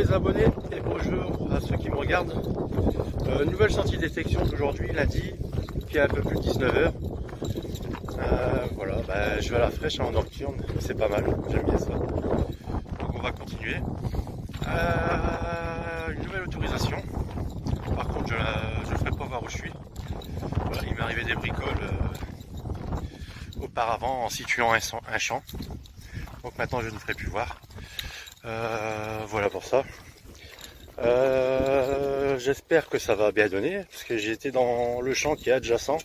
les abonnés et bonjour à ceux qui me regardent. Nouvelle sortie de détection d'aujourd'hui, lundi, qui est un peu plus de 19h. Voilà, je vais à la fraîche en nocturne, c'est pas mal, j'aime bien ça. Donc on va continuer. Une nouvelle autorisation. Par contre, je ne ferai pas voir où je suis. Voilà, il m'est arrivé des bricoles auparavant en situant un champ. Donc maintenant, je ne ferai plus voir. Voilà pour ça. J'espère que ça va bien donner, parce que j'ai été dans le champ qui est adjacent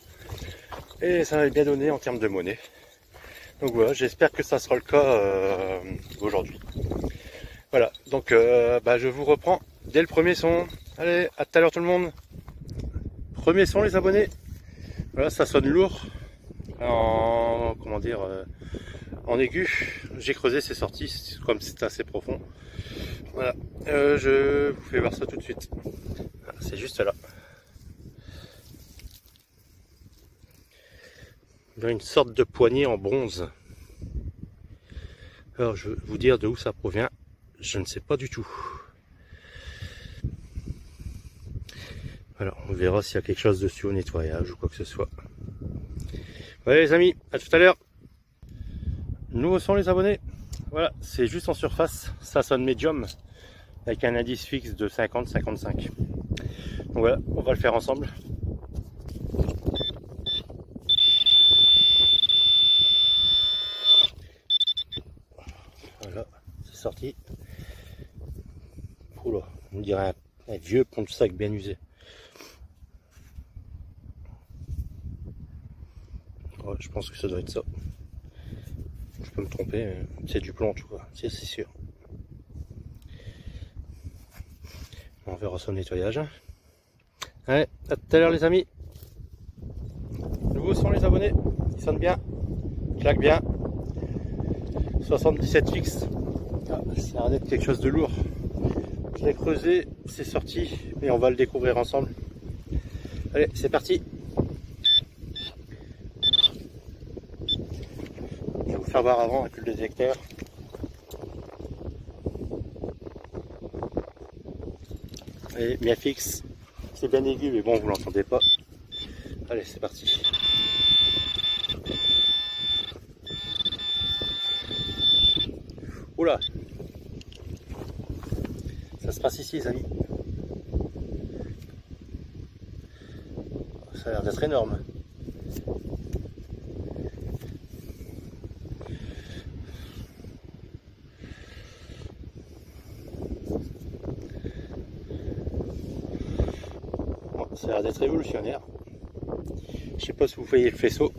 et ça va bien donner en termes de monnaie. Donc voilà, j'espère que ça sera le cas aujourd'hui. Voilà, donc je vous reprends dès le premier son. Allez, à tout à l'heure tout le monde. Premier son les abonnés. Voilà, ça sonne lourd. En comment dire, en aigu. J'ai creusé, c'est sorti, comme c'est assez profond. Voilà, je vous fais voir ça tout de suite. C'est juste là. Il y a une sorte de poignée en bronze. Alors je vais vous dire de où ça provient. Je ne sais pas du tout. Voilà, on verra s'il y a quelque chose dessus au nettoyage ou quoi que ce soit. Ouais les amis, à tout à l'heure. Nouveaux sons les abonnés. Voilà, c'est juste en surface, ça sonne médium avec un indice fixe de 50-55. Donc voilà, on va le faire ensemble. Voilà, c'est sorti. Oula, on dirait un vieux pont de sac bien usé. Ouais, je pense que ça doit être ça. Je peux me tromper, c'est du plomb, tu vois, c'est sûr. On verra son nettoyage. Allez, à tout à l'heure les amis. Nouveaux sont les abonnés, ils sonnent bien, claquent bien. 77 fixe. Ah, ça a l'air d'être quelque chose de lourd. Je l'ai creusé, c'est sorti, et on va le découvrir ensemble. Allez, c'est parti. Je vais vous faire voir avant avec le détecteur. Allez, bien fixe. C'est bien aigu, mais bon, vous l'entendez pas. Allez, c'est parti. Oula! Ça se passe ici, les amis. Ça a l'air d'être énorme. Bon, ça a l'air d'être révolutionnaire. Je sais pas si vous voyez le faisceau.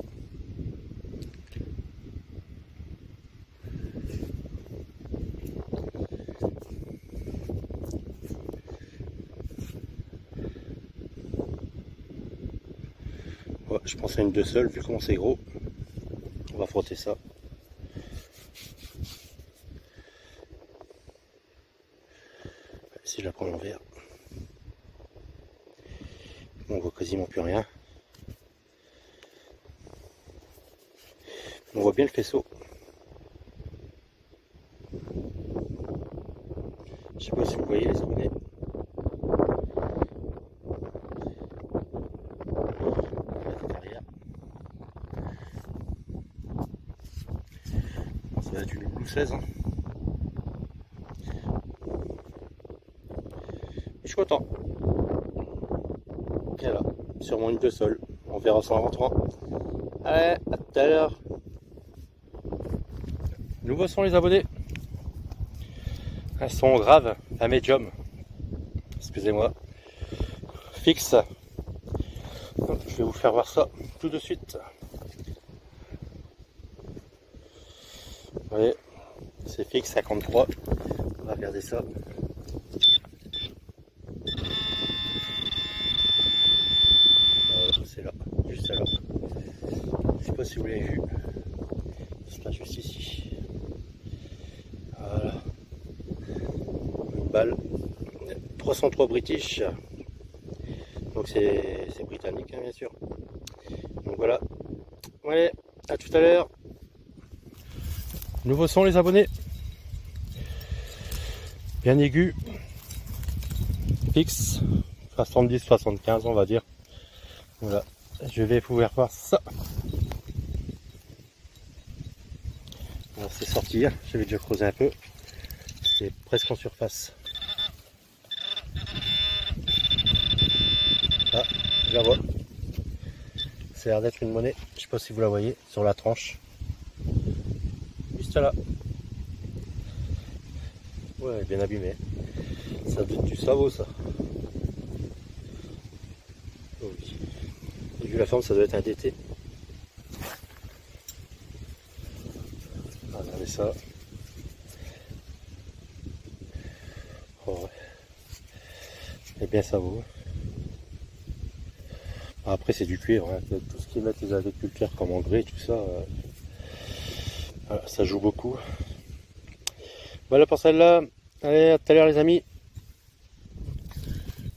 Ouais, je pense à une 2 seuls, vu comment c'est gros. On va frotter ça. Si je la prends l'envers. On voit quasiment plus rien. On voit bien le faisceau. Je sais pas si vous voyez les abonnés. Derrière. Ça va être une Blue 16. Hein. Je suis content. Et là, sûrement une 2 sol. On verra ça en rentrant. Allez, à tout à l'heure. Nouveaux sont les abonnés. Un son grave, un médium. Excusez-moi. Fixe. Je vais vous faire voir ça tout de suite. Vous voyez, c'est fixe 53. On va regarder ça. C'est là, juste là. Je sais pas si vous l'avez vu. C'est là juste ici. Voilà. Une balle. 303 British. Donc c'est britannique hein, bien sûr. Donc voilà. Ouais, à tout à l'heure. Nouveau son les abonnés. Bien aigu. fixe, 70-75 on va dire. Voilà, je vais pouvoir voir ça. C'est sorti, j'avais déjà creusé un peu, c'est presque en surface. Ah, je la vois. Ça a l'air d'être une monnaie, je sais pas si vous la voyez, sur la tranche. Juste là. Ouais, bien abîmé. Ça doit être du sabot, ça. Oh oui. Et vu la forme, ça doit être un DT. Regardez ça. Oh ouais. Et bien sabot. Après c'est du cuir, hein. Tout ce qu'ils mettent les agriculteurs comme engrais, tout ça, voilà, ça joue beaucoup. Voilà pour celle-là. Allez, à tout à l'heure les amis.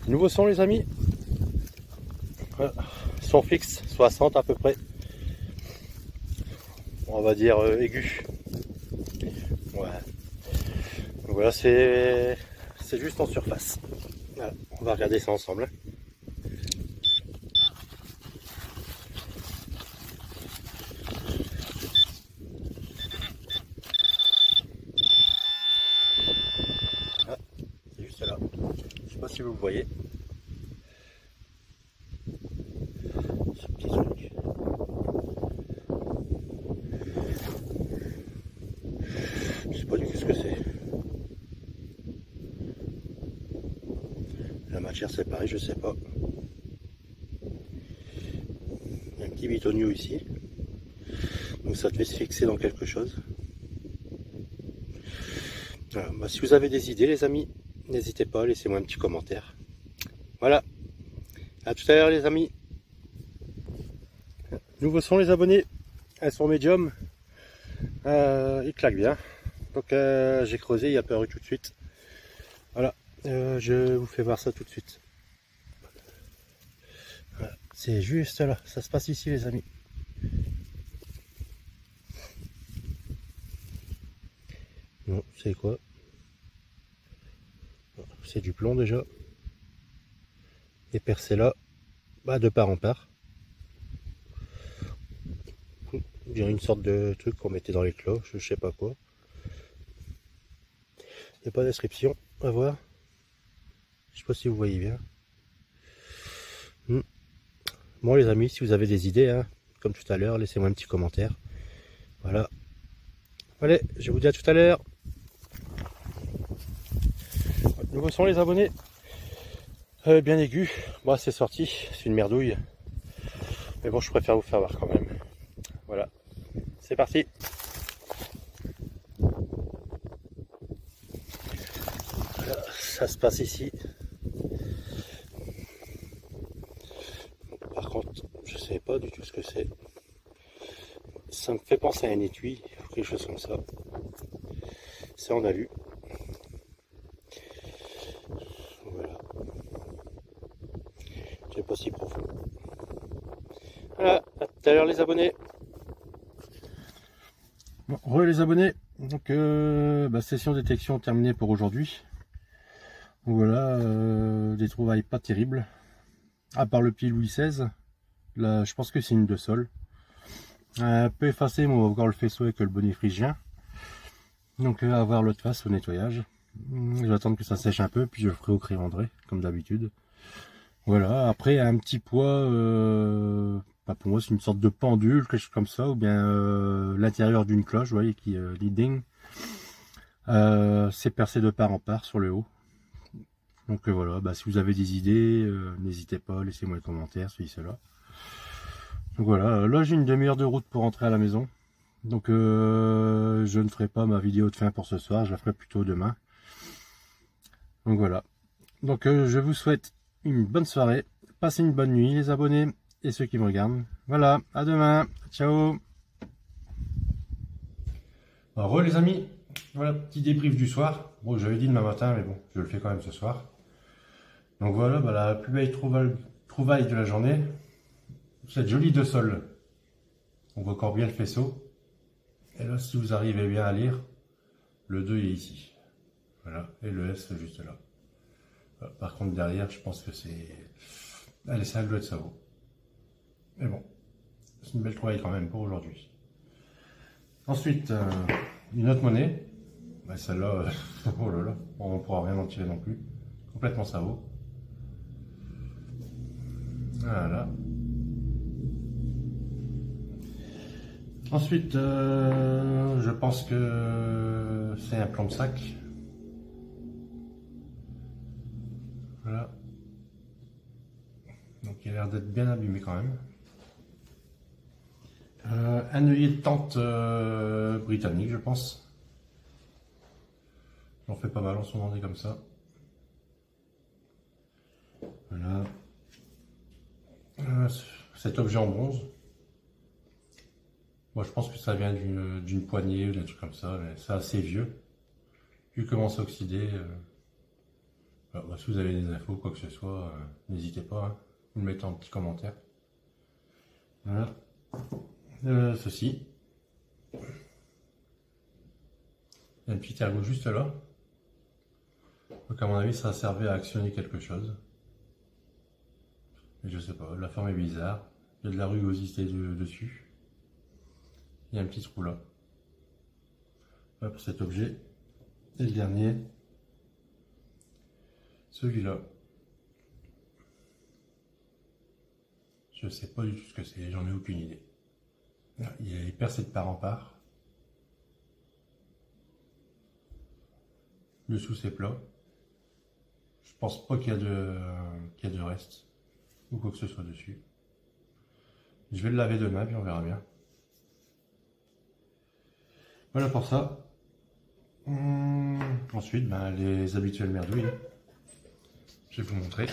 Nouveau son les amis. Voilà. Son fixe, 60 à peu près. On va dire aigu. Ouais. Donc voilà, c'est juste en surface. Voilà. On va regarder ça ensemble. Hein. C'est juste là. Je sais pas si vous le voyez. Ce petit truc. Je sais pas du tout ce que c'est. La matière c'est pareil, je sais pas. Il y a un petit bitonio ici. Donc ça devait se fixer dans quelque chose. Voilà. Bah, si vous avez des idées les amis, n'hésitez pas, laissez-moi un petit commentaire. Voilà. À tout à l'heure les amis. Nouveau son les abonnés. Elles sont médium. Il claque bien. Donc j'ai creusé, il a apparu tout de suite. Voilà. Je vous fais voir ça tout de suite. Voilà. C'est juste là. Ça se passe ici les amis. Non, c'est quoi? C'est du plomb déjà. Et percé là, bah, de part en part. On dirait une sorte de truc qu'on mettait dans les cloches, je sais pas quoi. Il n'y a pas de description, à voir. Je sais pas si vous voyez bien. Bon les amis, si vous avez des idées, hein, comme tout à l'heure, laissez-moi un petit commentaire. Voilà. Allez, je vous dis à tout à l'heure. Nouveau son les abonnés. Bien aigu. Bon, c'est sorti, c'est une merdouille. Mais bon, je préfère vous faire voir quand même. Voilà. C'est parti. Voilà, ça se passe ici. Par contre, je sais pas du tout ce que c'est. Ça me fait penser à un étui, quelque chose comme ça. C'est en alu. Voilà. C'est pas si profond. Voilà, à tout à l'heure les abonnés. Bon, re les abonnés. Donc session détection terminée pour aujourd'hui. Voilà, des trouvailles pas terribles. À part le pied Louis XVI. Là, je pense que c'est une de sol. Un peu effacé, mais on va voir le faisceau avec le bonnet phrygien. Donc à voir l'autre face au nettoyage. Je vais attendre que ça sèche un peu, puis je le ferai au crayon André, comme d'habitude. Voilà, après un petit poids, pour moi c'est une sorte de pendule, quelque chose comme ça, ou bien l'intérieur d'une cloche, vous voyez, qui leading. C'est percé de part en part sur le haut. Donc voilà, si vous avez des idées, n'hésitez pas, laissez-moi les commentaires, cela. Donc voilà, là j'ai une demi-heure de route pour rentrer à la maison. Donc je ne ferai pas ma vidéo de fin pour ce soir, je la ferai plutôt demain. Donc voilà. Donc je vous souhaite une bonne soirée, passez une bonne nuit les abonnés et ceux qui me regardent. Voilà, à demain, ciao. Re les amis, voilà, petit débrief du soir. Bon, j'avais dit demain matin, mais bon, je le fais quand même ce soir. Donc voilà, la plus belle trouvaille de la journée, cette jolie de sol. On voit encore bien le faisceau. Et là, si vous arrivez bien à lire, le 2 est ici. Voilà, et le S juste là. Par contre derrière, je pense que c'est... Allez, ça doit être Savo. Mais bon, c'est une belle trouvaille quand même pour aujourd'hui. Ensuite, une autre monnaie. Bah, celle-là, oh là là, on ne pourra rien en tirer non plus. Complètement Savo. Voilà. Ensuite, je pense que c'est un plan de sac. Voilà. Donc il a l'air d'être bien abîmé quand même. Un œillet de tente britannique, je pense. J'en fais pas mal en ce moment des comme ça. Voilà. Cet objet en bronze. Moi je pense que ça vient d'une poignée ou d'un truc comme ça, mais c'est assez vieux. Vu comment c'est oxydé. Bah, si vous avez des infos, quoi que ce soit, n'hésitez pas, hein. Vous le mettez en petit commentaire. Voilà. Ceci. Il y a un petit ergot juste là. Donc à mon avis ça servait à actionner quelque chose. Mais je sais pas, la forme est bizarre. Il y a de la rugosité dessus. Il y a un petit trou là. Hop, cet objet. Et le dernier. Celui-là. Je sais pas du tout ce que c'est, j'en ai aucune idée. Il est percé de part en part. Dessous c'est plat. Je pense pas qu'il y a de reste ou quoi que ce soit dessus. Je vais le laver demain puis on verra bien. Voilà pour ça. Ensuite, ben, les habituelles merdouilles. Je vais vous montrer.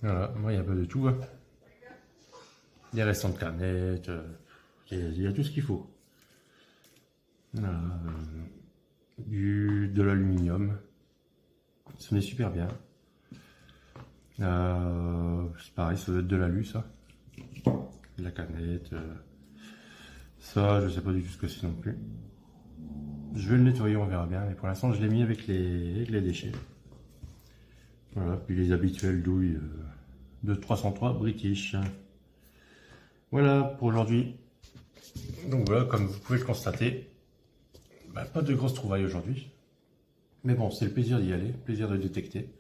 Voilà, moi il y a un peu de tout. Hein. Des restants de canettes, il y a tout ce qu'il faut. Voilà, de l'aluminium. Ça met super bien. C'est pareil, ça doit être de l'alu ça. De la canette. Ça, je sais pas du tout ce que c'est non plus. Je vais le nettoyer, on verra bien. Mais pour l'instant, je l'ai mis avec les déchets. Voilà, puis les habituelles douilles de 303 British. Voilà pour aujourd'hui. Donc voilà, comme vous pouvez le constater, bah, pas de grosses trouvailles aujourd'hui. Mais bon, c'est le plaisir d'y aller, le plaisir de détecter.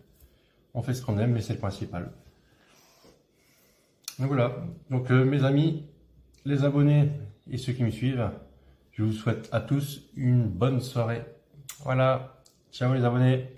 On fait ce qu'on aime, mais c'est le principal. Donc voilà, donc mes amis, les abonnés et ceux qui me suivent, je vous souhaite à tous une bonne soirée. Voilà, ciao les abonnés.